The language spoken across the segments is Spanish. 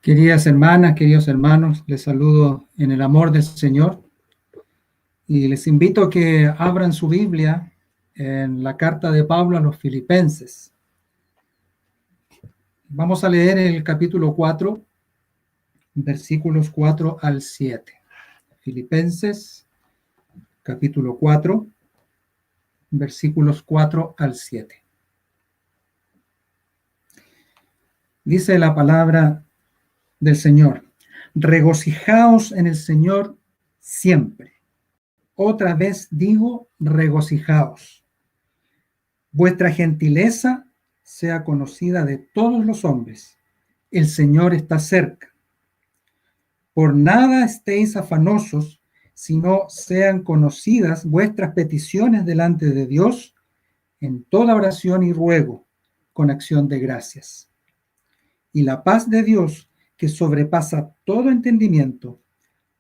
Queridas hermanas, queridos hermanos, les saludo en el amor del Señor y les invito a que abran su Biblia en la carta de Pablo a los Filipenses. Vamos a leer el capítulo 4, versículos 4 al 7. Filipenses, capítulo 4, versículos 4 al 7. Dice la palabra del Señor: regocijaos en el Señor siempre. Otra vez digo, regocijaos. Vuestra gentileza sea conocida de todos los hombres. El Señor está cerca. Por nada estéis afanosos, sino sean conocidas vuestras peticiones delante de Dios en toda oración y ruego, con acción de gracias. Y la paz de Dios, que sobrepasa todo entendimiento,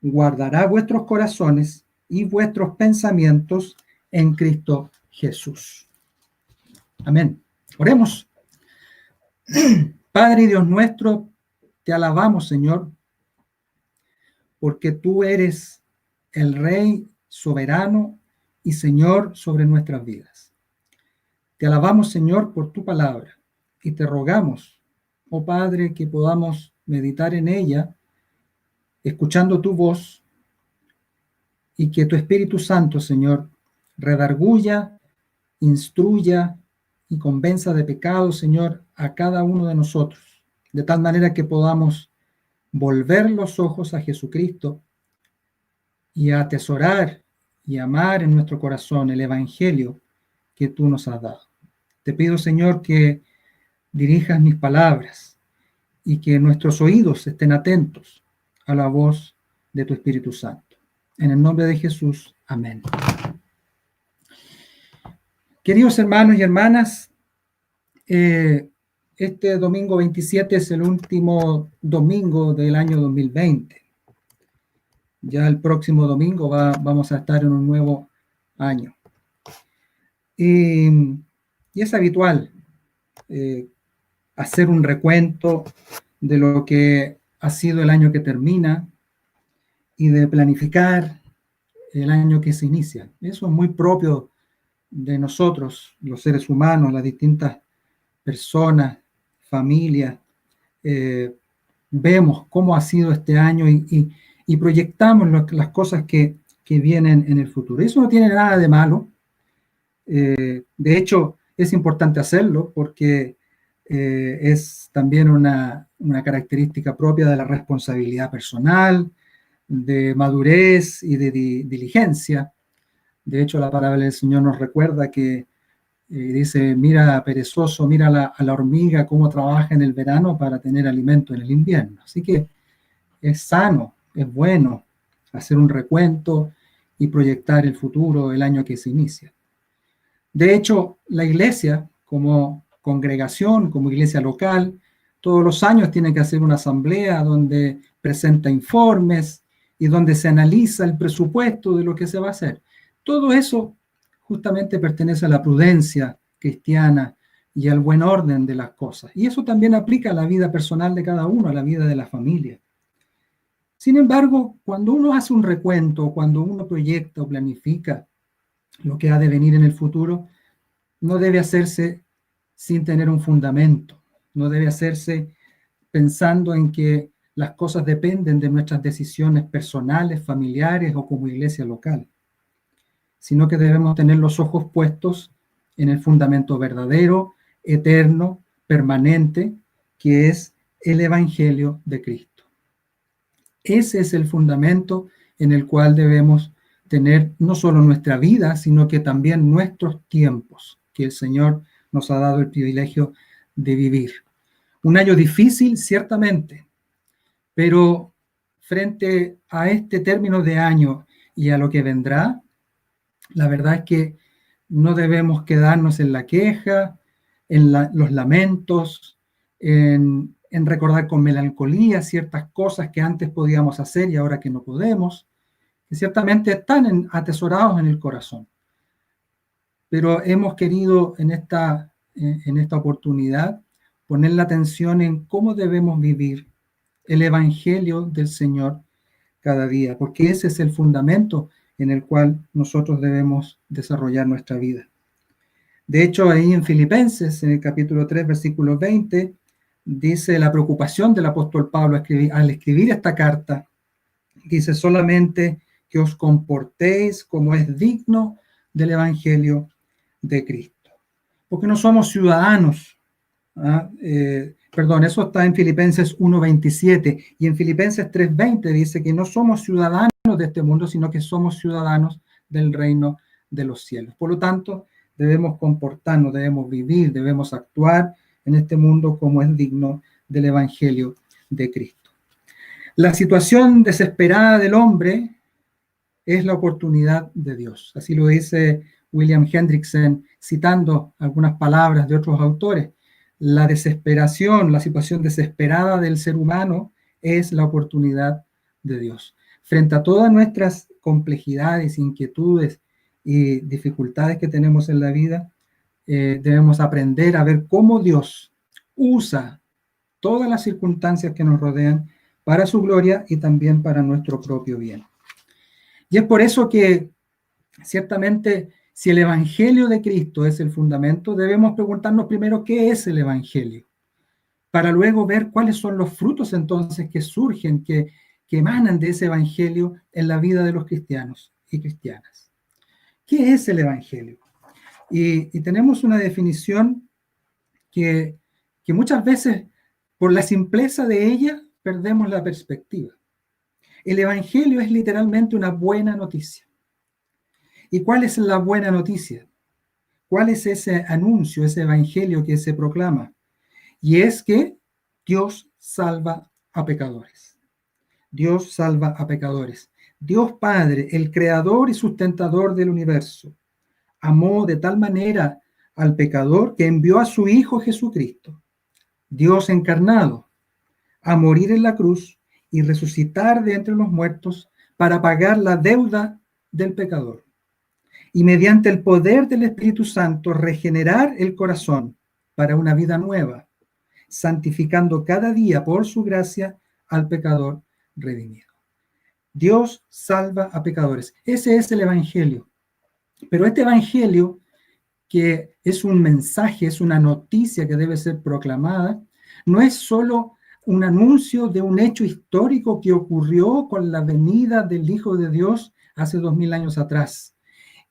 guardará vuestros corazones y vuestros pensamientos en Cristo Jesús. Amén. Oremos. Padre y Dios nuestro, te alabamos, Señor, porque tú eres el Rey soberano y Señor sobre nuestras vidas. Te alabamos, Señor, por tu palabra y te rogamos, oh Padre, que podamos meditar en ella, escuchando tu voz, y que tu Espíritu Santo, Señor, redarguya, instruya y convenza de pecado, Señor, a cada uno de nosotros, de tal manera que podamos volver los ojos a Jesucristo y atesorar y amar en nuestro corazón el Evangelio que tú nos has dado. Te pido, Señor, que dirijas mis palabras y que nuestros oídos estén atentos a la voz de tu Espíritu Santo. En el nombre de Jesús, amén. Queridos hermanos y hermanas, este domingo 27 es el último domingo del año 2020. Ya el próximo domingo vamos a estar en un nuevo año. Y es habitual hacer un recuento de lo que ha sido el año que termina y de planificar el año que se inicia. Eso es muy propio de nosotros, los seres humanos, las distintas personas, familias. Vemos cómo ha sido este año y proyectamos las cosas que vienen en el futuro. Eso no tiene nada de malo. De hecho, es importante hacerlo porque es también una característica propia de la responsabilidad personal, de madurez y de diligencia. De hecho, la palabra del Señor nos recuerda que dice, mira perezoso, mira a la hormiga cómo trabaja en el verano para tener alimento en el invierno. Así que es sano, es bueno hacer un recuento y proyectar el futuro, el año que se inicia. De hecho, la iglesia, como congregación, como iglesia local, todos los años tiene que hacer una asamblea donde presenta informes y donde se analiza el presupuesto de lo que se va a hacer. Todo eso justamente pertenece a la prudencia cristiana y al buen orden de las cosas. Y eso también aplica a la vida personal de cada uno, a la vida de la familia. Sin embargo, cuando uno hace un recuento, cuando uno proyecta o planifica lo que ha de venir en el futuro, no debe hacerse sin tener un fundamento, no debe hacerse pensando en que las cosas dependen de nuestras decisiones personales, familiares o como iglesia local, sino que debemos tener los ojos puestos en el fundamento verdadero, eterno, permanente, que es el Evangelio de Cristo. Ese es el fundamento en el cual debemos tener no solo nuestra vida, sino que también nuestros tiempos, que el Señor nos ha dado el privilegio de vivir. Un año difícil, ciertamente, pero frente a este término de año y a lo que vendrá, la verdad es que no debemos quedarnos en la queja, en los lamentos, en recordar con melancolía ciertas cosas que antes podíamos hacer y ahora que no podemos, que ciertamente están atesorados en el corazón. Pero hemos querido en esta oportunidad poner la atención en cómo debemos vivir el Evangelio del Señor cada día, porque ese es el fundamento en el cual nosotros debemos desarrollar nuestra vida. De hecho, ahí en Filipenses, en el capítulo 3, versículo 20, dice la preocupación del apóstol Pablo al escribir esta carta, dice solamente que os comportéis como es digno del Evangelio de Cristo. Porque no somos ciudadanos. Eso está en Filipenses 1:27 y en Filipenses 3:20 dice que no somos ciudadanos de este mundo, sino que somos ciudadanos del reino de los cielos. Por lo tanto, debemos comportarnos, debemos vivir, debemos actuar en este mundo como es digno del Evangelio de Cristo. La situación desesperada del hombre es la oportunidad de Dios. Así lo dice William Hendrickson, citando algunas palabras de otros autores. La desesperación, la situación desesperada del ser humano es la oportunidad de Dios. Frente a todas nuestras complejidades, inquietudes y dificultades que tenemos en la vida, debemos aprender a ver cómo Dios usa todas las circunstancias que nos rodean para su gloria y también para nuestro propio bien. Y es por eso que, ciertamente, si el Evangelio de Cristo es el fundamento, debemos preguntarnos primero qué es el Evangelio, para luego ver cuáles son los frutos entonces que surgen, que emanan de ese Evangelio en la vida de los cristianos y cristianas. ¿Qué es el Evangelio? Y tenemos una definición que muchas veces, por la simpleza de ella, perdemos la perspectiva. El Evangelio es literalmente una buena noticia. ¿Y cuál es la buena noticia? ¿Cuál es ese anuncio, ese evangelio que se proclama? Y es que Dios salva a pecadores. Dios salva a pecadores. Dios Padre, el creador y sustentador del universo, amó de tal manera al pecador que envió a su Hijo Jesucristo, Dios encarnado, a morir en la cruz y resucitar de entre los muertos para pagar la deuda del pecador. Y mediante el poder del Espíritu Santo regenerar el corazón para una vida nueva, santificando cada día por su gracia al pecador redimido. Dios salva a pecadores. Ese es el Evangelio. Pero este Evangelio, que es un mensaje, es una noticia que debe ser proclamada, no es solo un anuncio de un hecho histórico que ocurrió con la venida del Hijo de Dios hace 2000 años atrás.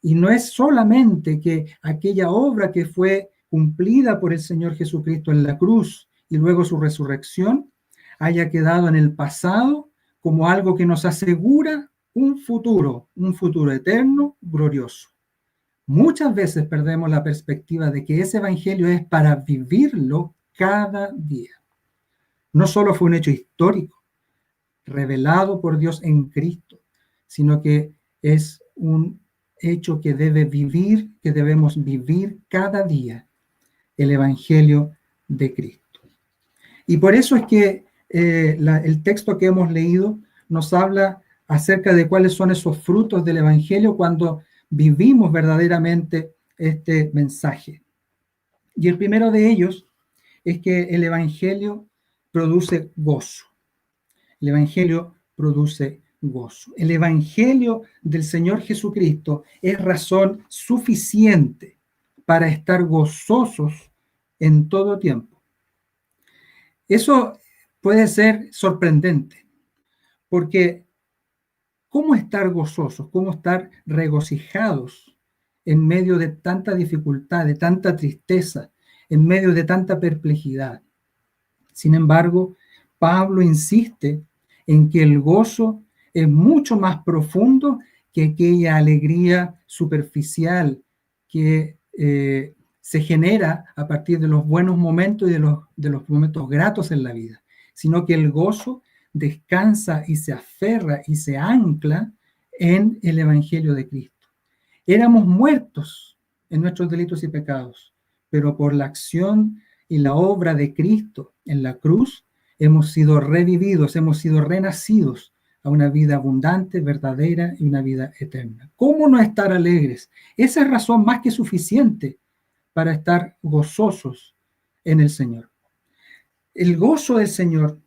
Y no es solamente que aquella obra que fue cumplida por el Señor Jesucristo en la cruz y luego su resurrección haya quedado en el pasado como algo que nos asegura un futuro eterno, glorioso. Muchas veces perdemos la perspectiva de que ese evangelio es para vivirlo cada día. No solo fue un hecho histórico, revelado por Dios en Cristo, sino que es un hecho que debemos vivir cada día, el Evangelio de Cristo. Y por eso es que el texto que hemos leído nos habla acerca de cuáles son esos frutos del Evangelio cuando vivimos verdaderamente este mensaje. Y el primero de ellos es que el Evangelio produce gozo. El Evangelio produce gozo. El Evangelio del Señor Jesucristo es razón suficiente para estar gozosos en todo tiempo. Eso puede ser sorprendente, porque ¿cómo estar gozosos? ¿Cómo estar regocijados en medio de tanta dificultad, de tanta tristeza, en medio de tanta perplejidad? Sin embargo, Pablo insiste en que el gozo es mucho más profundo que aquella alegría superficial que se genera a partir de los buenos momentos y de los momentos gratos en la vida, sino que el gozo descansa y se aferra y se ancla en el Evangelio de Cristo. Éramos muertos en nuestros delitos y pecados, pero por la acción y la obra de Cristo en la cruz, hemos sido revividos, hemos sido renacidos a una vida abundante, verdadera y una vida eterna. ¿Cómo no estar alegres? Esa es razón más que suficiente para estar gozosos en el Señor. El gozo del Señor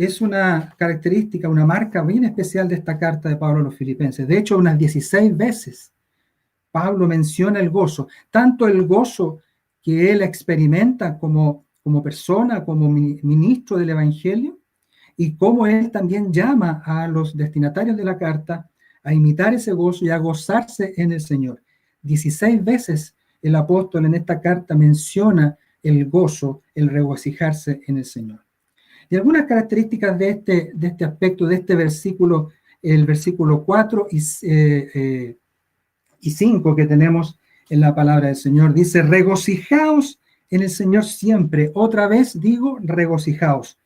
es una característica, una marca bien especial de esta carta de Pablo a los Filipenses. De hecho, unas 16 veces Pablo menciona el gozo, tanto el gozo que él experimenta como persona, como ministro del Evangelio, y cómo él también llama a los destinatarios de la carta a imitar ese gozo y a gozarse en el Señor. 16 veces el apóstol en esta carta menciona el gozo, el regocijarse en el Señor. Y algunas características de este aspecto, de este versículo, el versículo 4 y 5 que tenemos en la palabra del Señor, dice, regocijaos en el Señor siempre. Otra vez digo, regocijaos.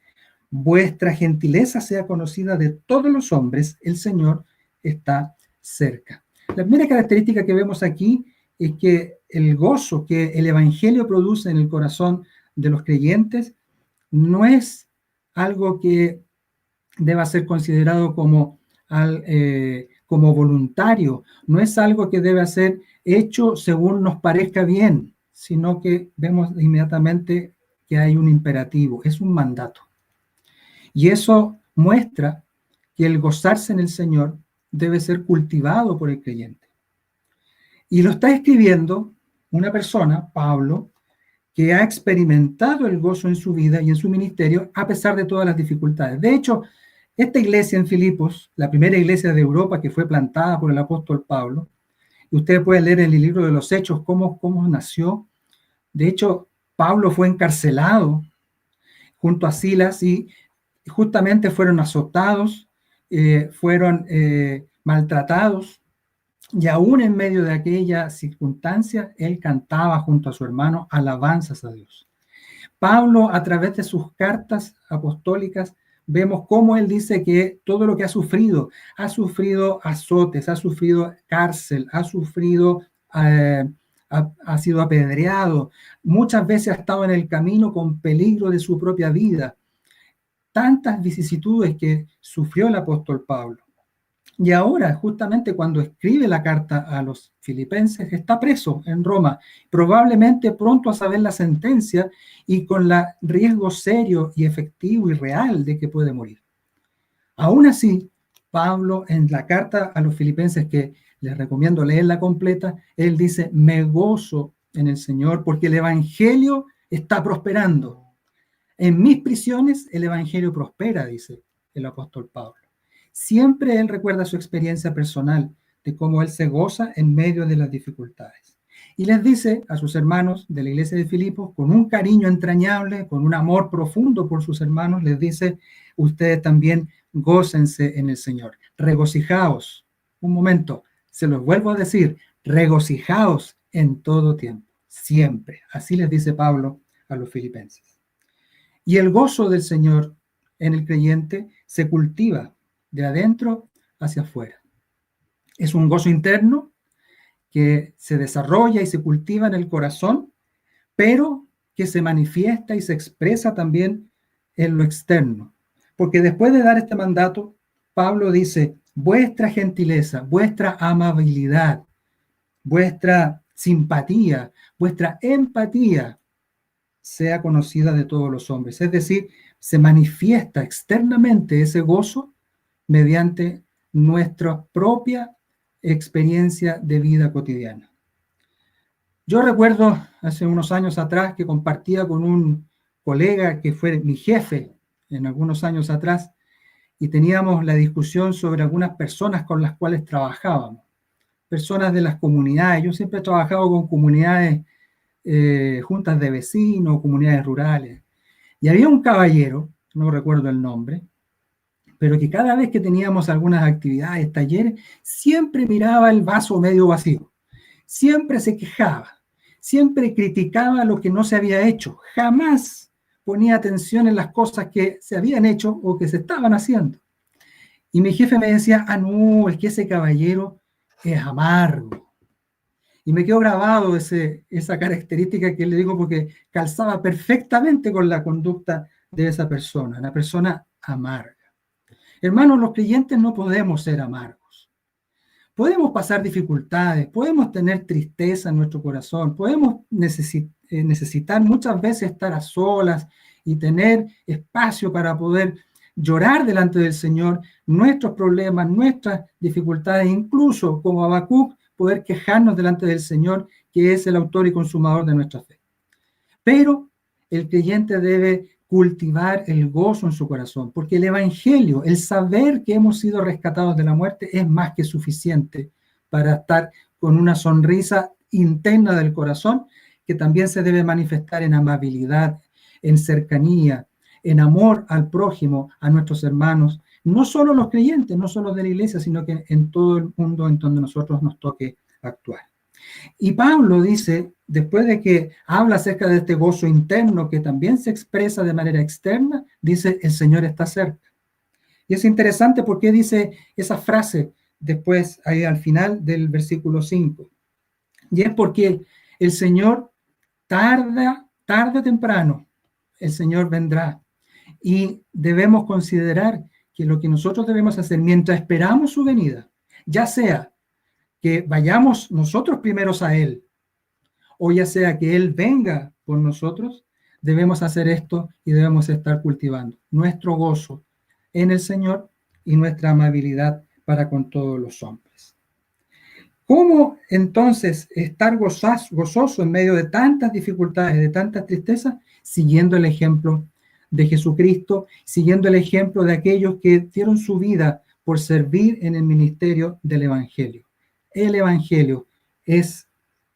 Vuestra gentileza sea conocida de todos los hombres, el Señor está cerca. La primera característica que vemos aquí es que el gozo que el Evangelio produce en el corazón de los creyentes no es algo que deba ser considerado como voluntario, no es algo que debe ser hecho según nos parezca bien, sino que vemos inmediatamente que hay un imperativo, es un mandato. Y eso muestra que el gozarse en el Señor debe ser cultivado por el creyente. Y lo está escribiendo una persona, Pablo, que ha experimentado el gozo en su vida y en su ministerio a pesar de todas las dificultades. De hecho, esta iglesia en Filipos, la primera iglesia de Europa que fue plantada por el apóstol Pablo, y ustedes pueden leer en el libro de los Hechos cómo nació. De hecho, Pablo fue encarcelado junto a Silas y justamente fueron azotados, fueron maltratados, y aún en medio de aquella circunstancia, él cantaba junto a su hermano alabanzas a Dios. Pablo, a través de sus cartas apostólicas, vemos cómo él dice que todo lo que ha sufrido azotes, ha sufrido cárcel, ha sido apedreado, muchas veces ha estado en el camino con peligro de su propia vida. Tantas vicisitudes que sufrió el apóstol Pablo. Y ahora, justamente cuando escribe la carta a los filipenses, está preso en Roma, probablemente pronto a saber la sentencia y con el riesgo serio y efectivo y real de que puede morir. Aún así, Pablo, en la carta a los filipenses, que les recomiendo leerla completa, él dice, me gozo en el Señor porque el Evangelio está prosperando. En mis prisiones el Evangelio prospera, dice el apóstol Pablo. Siempre él recuerda su experiencia personal de cómo él se goza en medio de las dificultades. Y les dice a sus hermanos de la iglesia de Filipos, con un cariño entrañable, con un amor profundo por sus hermanos, les dice, ustedes también gócense en el Señor. Regocijaos. Un momento, se los vuelvo a decir, regocijaos en todo tiempo, siempre. Así les dice Pablo a los filipenses. Y el gozo del Señor en el creyente se cultiva de adentro hacia afuera. Es un gozo interno que se desarrolla y se cultiva en el corazón, pero que se manifiesta y se expresa también en lo externo. Porque después de dar este mandato, Pablo dice, vuestra gentileza, vuestra amabilidad, vuestra simpatía, vuestra empatía sea conocida de todos los hombres. Es decir, se manifiesta externamente ese gozo mediante nuestra propia experiencia de vida cotidiana. Yo recuerdo hace unos años atrás que compartía con un colega que fue mi jefe en algunos años atrás y teníamos la discusión sobre algunas personas con las cuales trabajábamos, personas de las comunidades. Yo siempre he trabajado con comunidades, juntas de vecinos, comunidades rurales. Y había un caballero, no recuerdo el nombre, pero que cada vez que teníamos algunas actividades, talleres, siempre miraba el vaso medio vacío, siempre se quejaba, siempre criticaba lo que no se había hecho, jamás ponía atención en las cosas que se habían hecho o que se estaban haciendo. Y mi jefe me decía, no, es que ese caballero es amargo. Y me quedó grabado esa característica que él le digo porque calzaba perfectamente con la conducta de esa persona, una persona amarga. Hermanos, los creyentes no podemos ser amargos. Podemos pasar dificultades, podemos tener tristeza en nuestro corazón, podemos necesitar muchas veces estar a solas y tener espacio para poder llorar delante del Señor nuestros problemas, nuestras dificultades, incluso como Habacuc, poder quejarnos delante del Señor, que es el autor y consumador de nuestra fe. Pero el creyente debe cultivar el gozo en su corazón, porque el Evangelio, el saber que hemos sido rescatados de la muerte, es más que suficiente para estar con una sonrisa interna del corazón, que también se debe manifestar en amabilidad, en cercanía, en amor al prójimo, a nuestros hermanos, no solo los creyentes, no solo de la iglesia, sino que en todo el mundo en donde nosotros nos toque actuar. Y Pablo dice, después de que habla acerca de este gozo interno que también se expresa de manera externa, dice, el Señor está cerca. Y es interesante porque dice esa frase después, ahí al final del versículo 5. Y es porque el Señor tarde o temprano, el Señor vendrá. Y debemos considerar que lo que nosotros debemos hacer mientras esperamos su venida, ya sea que vayamos nosotros primeros a Él, o ya sea que Él venga por nosotros, debemos hacer esto y debemos estar cultivando nuestro gozo en el Señor y nuestra amabilidad para con todos los hombres. ¿Cómo entonces estar gozoso en medio de tantas dificultades, de tantas tristezas? Siguiendo el ejemplo de Jesucristo, siguiendo el ejemplo de aquellos que dieron su vida por servir en el ministerio del Evangelio. El Evangelio es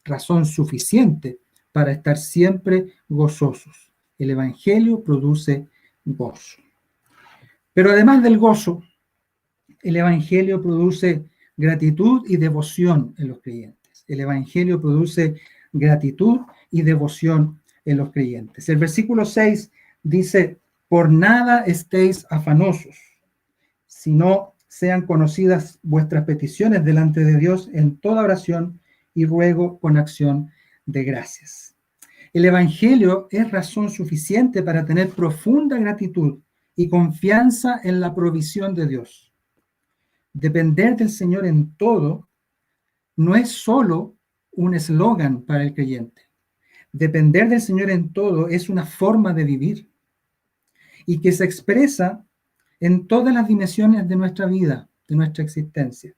razón suficiente para estar siempre gozosos. El Evangelio produce gozo. Pero además del gozo, el Evangelio produce gratitud y devoción en los creyentes. El Evangelio produce gratitud y devoción en los creyentes. El versículo 6 dice, por nada estéis afanosos, sino sean conocidas vuestras peticiones delante de Dios en toda oración y ruego con acción de gracias. El Evangelio es razón suficiente para tener profunda gratitud y confianza en la provisión de Dios. Depender del Señor en todo no es solo un eslogan para el creyente. Depender del Señor en todo es una forma de vivir y que se expresa en todas las dimensiones de nuestra vida, de nuestra existencia,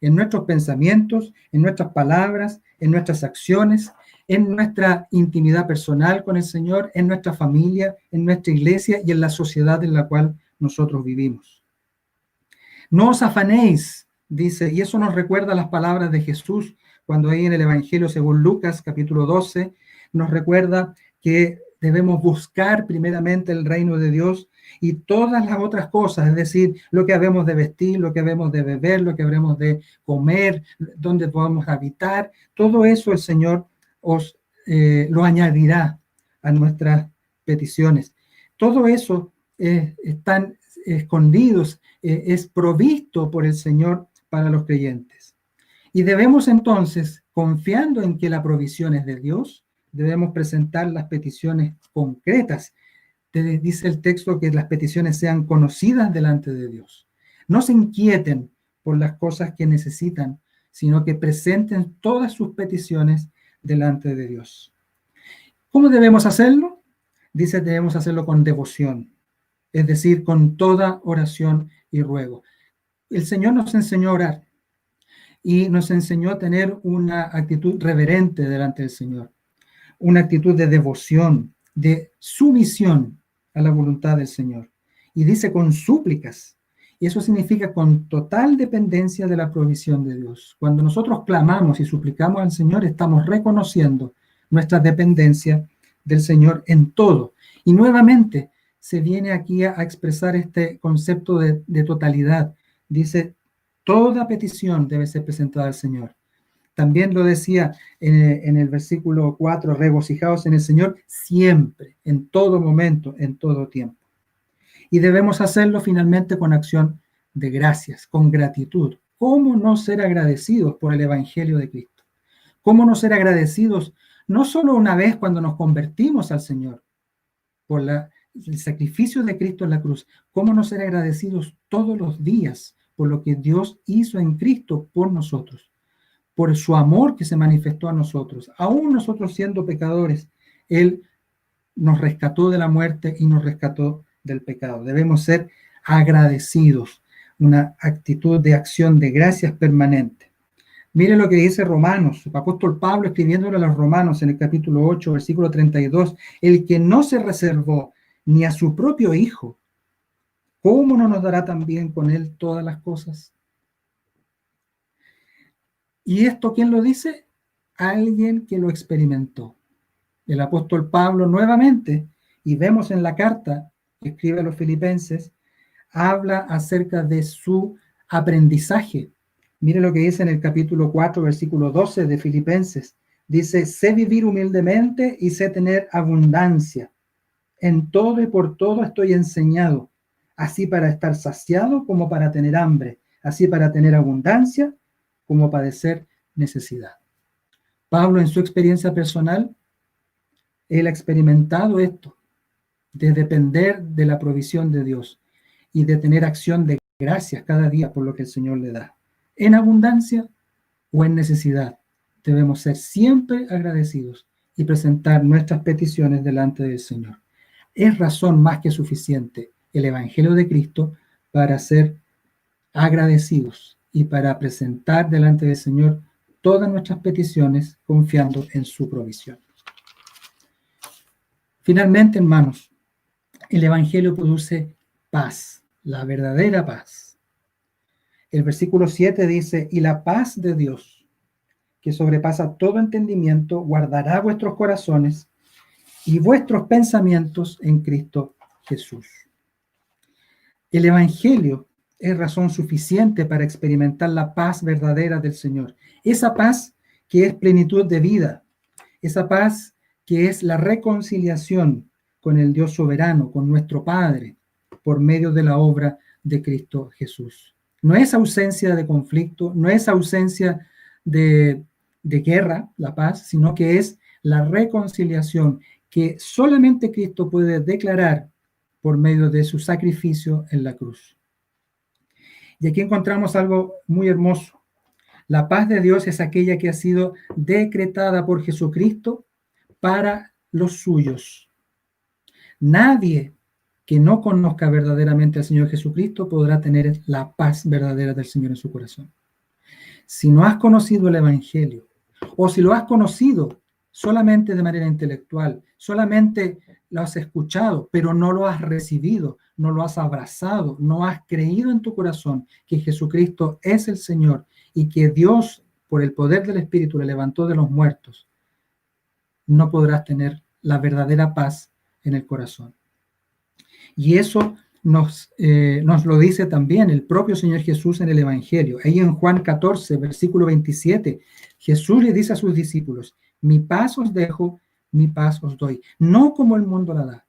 en nuestros pensamientos, en nuestras palabras, en nuestras acciones, en nuestra intimidad personal con el Señor, en nuestra familia, en nuestra iglesia y en la sociedad en la cual nosotros vivimos. No os afanéis, dice, y eso nos recuerda las palabras de Jesús cuando ahí en el Evangelio según Lucas capítulo 12 nos recuerda que debemos buscar primeramente el reino de Dios y todas las otras cosas, es decir, lo que habemos de vestir, lo que habemos de beber, lo que habremos de comer, dónde podamos habitar, todo eso el Señor os lo añadirá a nuestras peticiones. Todo eso están escondidos, es provisto por el Señor para los creyentes. Y debemos entonces, confiando en que la provisión es de Dios, debemos presentar las peticiones concretas. Dice el texto que las peticiones sean conocidas delante de Dios. No se inquieten por las cosas que necesitan, sino que presenten todas sus peticiones delante de Dios. ¿Cómo debemos hacerlo? Dice, debemos hacerlo con devoción, es decir, con toda oración y ruego. El Señor nos enseñó a orar y nos enseñó a tener una actitud reverente delante del Señor, una actitud de devoción, de sumisión a la voluntad del Señor. Y dice con súplicas. Y eso significa con total dependencia de la provisión de Dios. Cuando nosotros clamamos y suplicamos al Señor, estamos reconociendo nuestra dependencia del Señor en todo. Y nuevamente se viene aquí a expresar este concepto de totalidad. Dice, toda petición debe ser presentada al Señor. También lo decía en el versículo 4, regocijaos en el Señor siempre, en todo momento, en todo tiempo. Y debemos hacerlo finalmente con acción de gracias, con gratitud. ¿Cómo no ser agradecidos por el Evangelio de Cristo? ¿Cómo no ser agradecidos no solo una vez cuando nos convertimos al Señor por el sacrificio de Cristo en la cruz? ¿Cómo no ser agradecidos todos los días por lo que Dios hizo en Cristo por nosotros? Por su amor que se manifestó a nosotros. Aún nosotros siendo pecadores, Él nos rescató de la muerte y nos rescató del pecado. Debemos ser agradecidos, una actitud de acción de gracias permanente. Mire lo que dice Romanos, el apóstol Pablo escribiéndole a los Romanos en el capítulo 8, versículo 32, el que no se reservó ni a su propio Hijo, ¿cómo no nos dará también con él todas las cosas? ¿Y esto quién lo dice? Alguien que lo experimentó. El apóstol Pablo nuevamente, y vemos en la carta que escribe a los filipenses, habla acerca de su aprendizaje. Mire lo que dice en el capítulo 4, versículo 12 de Filipenses. Dice, sé vivir humildemente y sé tener abundancia. En todo y por todo estoy enseñado, así para estar saciado como para tener hambre, así para tener abundancia como padecer necesidad. Pablo, en su experiencia personal, él ha experimentado esto, de depender de la provisión de Dios y de tener acción de gracias cada día por lo que el Señor le da. En abundancia o en necesidad, debemos ser siempre agradecidos y presentar nuestras peticiones delante del Señor. Es razón más que suficiente el Evangelio de Cristo para ser agradecidos y para presentar delante del Señor todas nuestras peticiones confiando en su provisión. Finalmente, hermanos, el Evangelio produce paz, la verdadera paz. El versículo 7 dice, y la paz de Dios, que sobrepasa todo entendimiento, guardará vuestros corazones y vuestros pensamientos en Cristo Jesús. El Evangelio es razón suficiente para experimentar la paz verdadera del Señor. Esa paz que es plenitud de vida, esa paz que es la reconciliación con el Dios soberano, con nuestro Padre, por medio de la obra de Cristo Jesús. No es ausencia de conflicto, no es ausencia de guerra, la paz, sino que es la reconciliación que solamente Cristo puede declarar por medio de su sacrificio en la cruz. Y aquí encontramos algo muy hermoso. La paz de Dios es aquella que ha sido decretada por Jesucristo para los suyos. Nadie que no conozca verdaderamente al Señor Jesucristo podrá tener la paz verdadera del Señor en su corazón. Si no has conocido el Evangelio, o si lo has conocido solamente de manera intelectual, solamente lo has escuchado, pero no lo has recibido, no lo has abrazado, no has creído en tu corazón que Jesucristo es el Señor y que Dios, por el poder del Espíritu, le levantó de los muertos, no podrás tener la verdadera paz en el corazón. Y eso nos lo dice también el propio Señor Jesús en el Evangelio. Ahí en Juan 14, versículo 27, Jesús le dice a sus discípulos, mi paz os dejo, mi paz os doy. No como el mundo la da.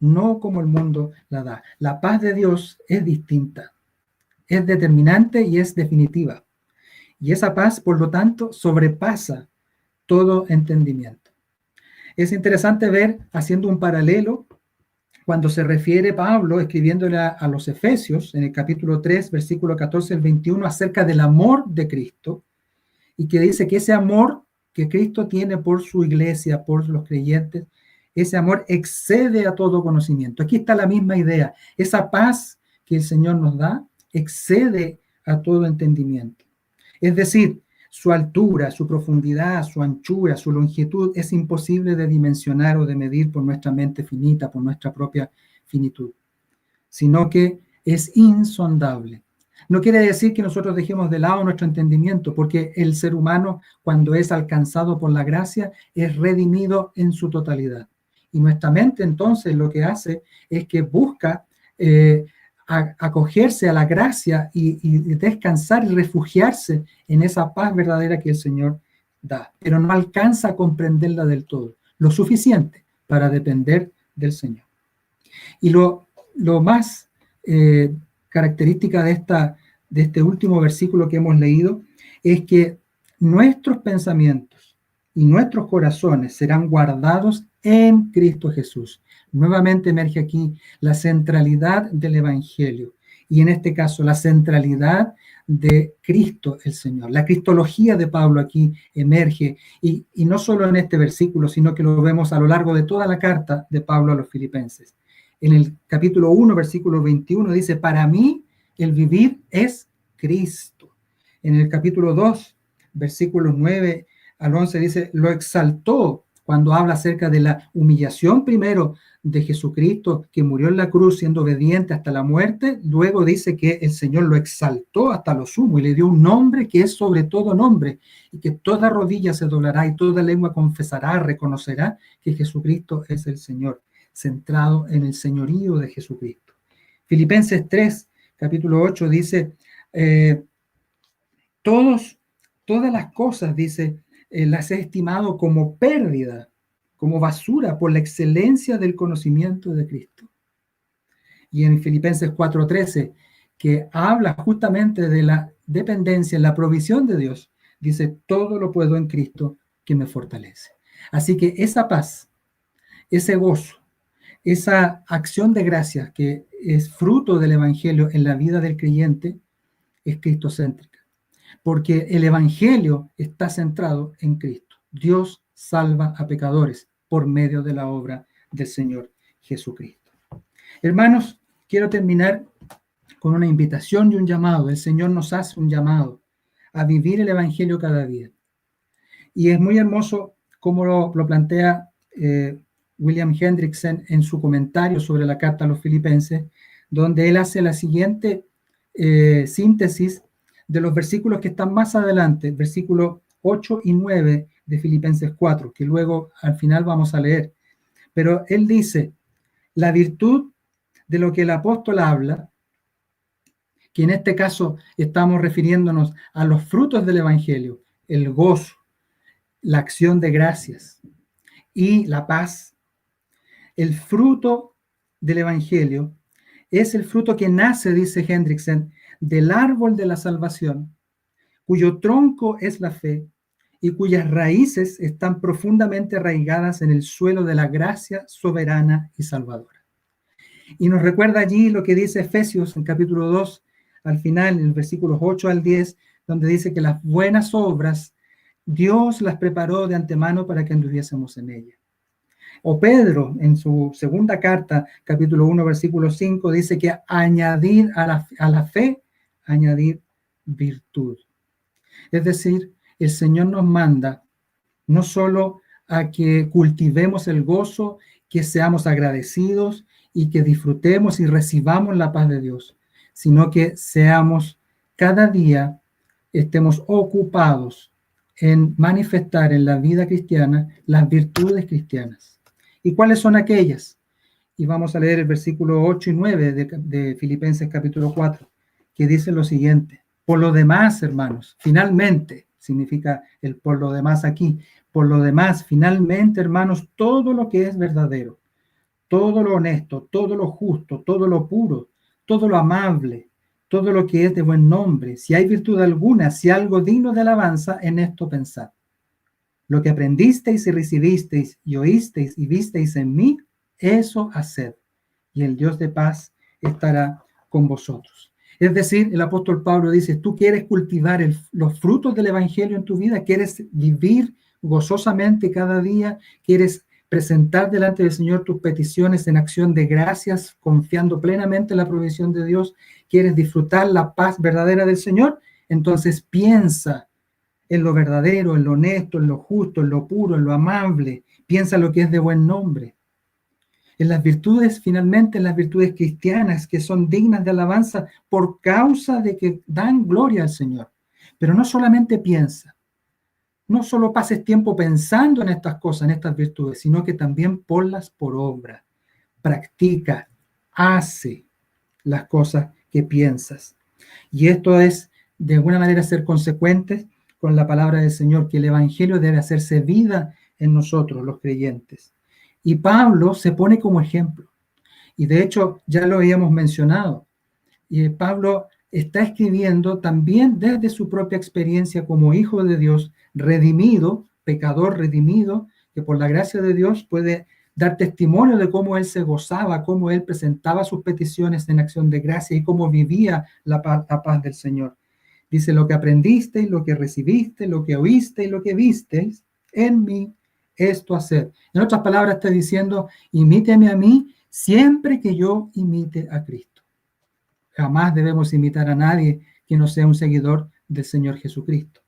No como el mundo la da. La paz de Dios es distinta, es determinante y es definitiva. Y esa paz, por lo tanto, sobrepasa todo entendimiento. Es interesante ver, haciendo un paralelo, cuando se refiere Pablo, escribiéndole a los Efesios, en el capítulo 3, versículo 14 al 21, acerca del amor de Cristo, y que dice que ese amor que Cristo tiene por su iglesia, por los creyentes, ese amor excede a todo conocimiento. Aquí está la misma idea. Esa paz que el Señor nos da excede a todo entendimiento. Es decir, su altura, su profundidad, su anchura, su longitud es imposible de dimensionar o de medir por nuestra mente finita, por nuestra propia finitud, sino que es insondable. No quiere decir que nosotros dejemos de lado nuestro entendimiento, porque el ser humano, cuando es alcanzado por la gracia, es redimido en su totalidad. Y nuestra mente entonces lo que hace es que busca acogerse a la gracia y descansar y refugiarse en esa paz verdadera que el Señor da, pero no alcanza a comprenderla del todo, lo suficiente para depender del Señor. Y lo más característica de este último versículo que hemos leído es que nuestros pensamientos y nuestros corazones serán guardados en Cristo Jesús. Nuevamente emerge aquí la centralidad del Evangelio y en este caso la centralidad de Cristo el Señor. La cristología de Pablo aquí emerge y no solo en este versículo, sino que lo vemos a lo largo de toda la carta de Pablo a los filipenses. En el capítulo 1, versículo 21 dice, para mí el vivir es Cristo. En el capítulo 2, versículos 9 al 11 dice, lo exaltó cuando habla acerca de la humillación primero de Jesucristo, que murió en la cruz siendo obediente hasta la muerte. Luego dice que el Señor lo exaltó hasta lo sumo y le dio un nombre que es sobre todo nombre, y que toda rodilla se doblará y toda lengua confesará, reconocerá que Jesucristo es el Señor, centrado en el señorío de Jesucristo. Filipenses 3, capítulo 8 dice, todas las cosas, dice, las he estimado como pérdida, como basura, por la excelencia del conocimiento de Cristo. Y en Filipenses 4:13, que habla justamente de la dependencia, la provisión de Dios, dice, todo lo puedo en Cristo que me fortalece. Así que esa paz, ese gozo, esa acción de gracia que es fruto del Evangelio en la vida del creyente, es cristocéntrica. Porque el Evangelio está centrado en Cristo. Dios salva a pecadores por medio de la obra del Señor Jesucristo. Hermanos, quiero terminar con una invitación y un llamado. El Señor nos hace un llamado a vivir el Evangelio cada día. Y es muy hermoso cómo lo plantea William Hendrickson en su comentario sobre la carta a los Filipenses, donde él hace la siguiente síntesis de los versículos que están más adelante, versículos 8 y 9 de Filipenses 4, que luego al final vamos a leer. Pero él dice, la virtud de lo que el apóstol habla, que en este caso estamos refiriéndonos a los frutos del Evangelio, el gozo, la acción de gracias y la paz. El fruto del Evangelio es el fruto que nace, dice Hendrickson, del árbol de la salvación, cuyo tronco es la fe y cuyas raíces están profundamente arraigadas en el suelo de la gracia soberana y salvadora. Y nos recuerda allí lo que dice Efesios en capítulo 2, al final, en versículos 8 al 10, donde dice que las buenas obras Dios las preparó de antemano para que anduviésemos en ellas. O Pedro, en su segunda carta, capítulo 1, versículo 5, dice que añadir a la fe, añadir virtud. Es decir, el Señor nos manda no solo a que cultivemos el gozo, que seamos agradecidos y que disfrutemos y recibamos la paz de Dios, sino que seamos cada día, estemos ocupados en manifestar en la vida cristiana las virtudes cristianas. ¿Y cuáles son aquellas? Y vamos a leer el versículo 8 y 9 de Filipenses capítulo 4, que dice lo siguiente. Por lo demás, hermanos, finalmente, significa el por lo demás aquí, por lo demás, finalmente, hermanos, todo lo que es verdadero, todo lo honesto, todo lo justo, todo lo puro, todo lo amable, todo lo que es de buen nombre, si hay virtud alguna, si algo digno de alabanza, en esto pensad. Lo que aprendisteis y recibisteis y oísteis y visteis en mí, eso haced, y el Dios de paz estará con vosotros. Es decir, el apóstol Pablo dice, tú quieres cultivar los frutos del Evangelio en tu vida, quieres vivir gozosamente cada día, quieres presentar delante del Señor tus peticiones en acción de gracias, confiando plenamente en la provisión de Dios, quieres disfrutar la paz verdadera del Señor, entonces piensa en lo verdadero, en lo honesto, en lo justo, en lo puro, en lo amable, piensa lo que es de buen nombre. En las virtudes, finalmente, en las virtudes cristianas que son dignas de alabanza por causa de que dan gloria al Señor. Pero no solamente piensa, no solo pases tiempo pensando en estas cosas, en estas virtudes, sino que también ponlas por obra. Practica, hace las cosas que piensas. Y esto es, de alguna manera, ser consecuentes con la palabra del Señor, que el Evangelio debe hacerse vida en nosotros, los creyentes. Y Pablo se pone como ejemplo. Y de hecho, ya lo habíamos mencionado. Y Pablo está escribiendo también desde su propia experiencia como hijo de Dios, redimido, pecador redimido, que por la gracia de Dios puede dar testimonio de cómo él se gozaba, cómo él presentaba sus peticiones en acción de gracia y cómo vivía la paz del Señor. Dice, lo que aprendisteis, lo que recibiste, lo que oíste y lo que visteis, en mí, esto hacer. En otras palabras, está diciendo, imíteme a mí, siempre que yo imite a Cristo. Jamás debemos imitar a nadie que no sea un seguidor del Señor Jesucristo.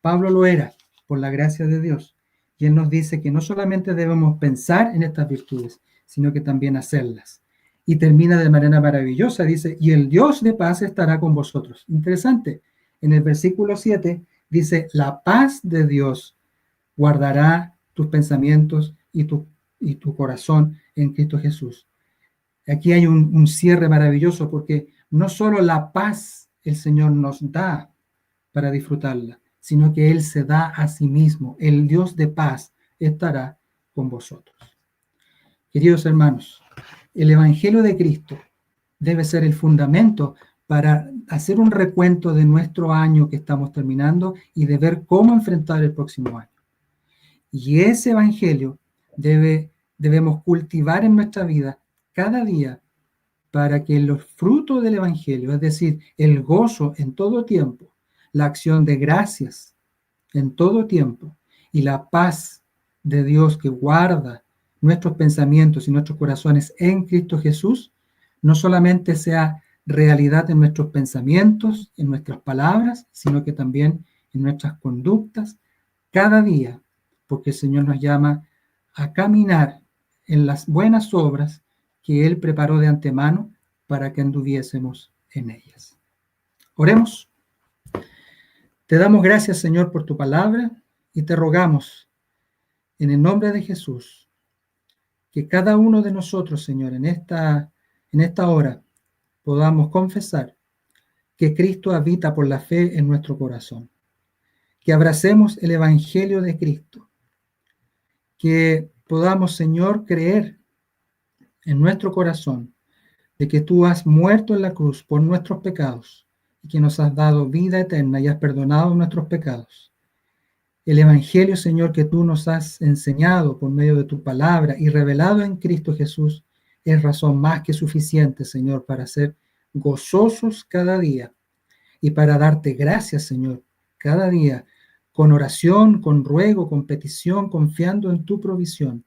Pablo lo era, por la gracia de Dios. Y él nos dice que no solamente debemos pensar en estas virtudes, sino que también hacerlas. Y termina de manera maravillosa, dice, y el Dios de paz estará con vosotros. Interesante, en el versículo 7 dice, la paz de Dios guardará tus pensamientos y tu corazón en Cristo Jesús. Aquí hay un cierre maravilloso porque no solo la paz el Señor nos da para disfrutarla, sino que Él se da a sí mismo. El Dios de paz estará con vosotros. Queridos hermanos, el Evangelio de Cristo debe ser el fundamento para hacer un recuento de nuestro año que estamos terminando y de ver cómo enfrentar el próximo año. Y ese Evangelio debemos cultivar en nuestra vida cada día para que los frutos del Evangelio, es decir, el gozo en todo tiempo, la acción de gracias en todo tiempo y la paz de Dios que guarda nuestros pensamientos y nuestros corazones en Cristo Jesús, no solamente sea realidad en nuestros pensamientos, en nuestras palabras, sino que también en nuestras conductas cada día, porque el Señor nos llama a caminar en las buenas obras que Él preparó de antemano para que anduviésemos en ellas. Oremos. Te damos gracias, Señor, por tu palabra y te rogamos, en el nombre de Jesús, que cada uno de nosotros, Señor, en esta hora podamos confesar que Cristo habita por la fe en nuestro corazón, que abracemos el Evangelio de Cristo, que podamos, Señor, creer en nuestro corazón de que tú has muerto en la cruz por nuestros pecados y que nos has dado vida eterna y has perdonado nuestros pecados. El Evangelio, Señor, que tú nos has enseñado por medio de tu palabra y revelado en Cristo Jesús, es razón más que suficiente, Señor, para ser gozosos cada día y para darte gracias, Señor, cada día, con oración, con ruego, con petición, confiando en tu provisión.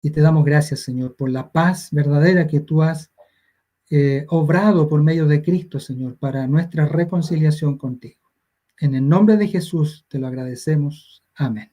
Y te damos gracias, Señor, por la paz verdadera que tú has obrado por medio de Cristo, Señor, para nuestra reconciliación contigo. En el nombre de Jesús te lo agradecemos. Amén.